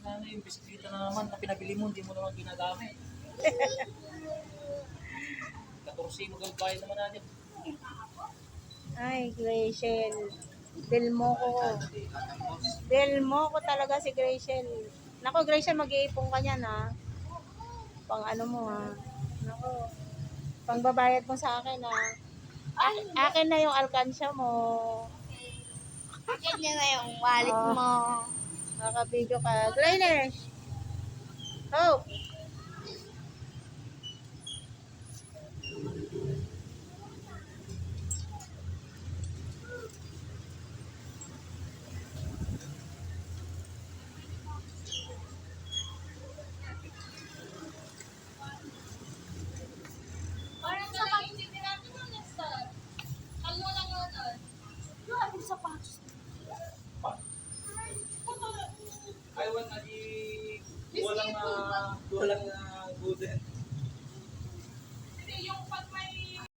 Ano yung bisikleta na naman na pinabili mo, hindi mo naman ginagamit. 14 magbabayad naman natin. Ay, Graciel. Del Moco talaga si Graciel. Nako, Graciel, mag-iipon ka niyan, ha? Pang ano mo, ha? Nako, pang babayad mo sa akin, ha? Akin na yung alkansya mo. Akin na yung wallet Oh. mo. Nakabidyo ka. Glyners! Oh! Parang sa pag-isipin natin yung next time. Kalmo lang yun. Grabe sa patos. Ay, walang na good.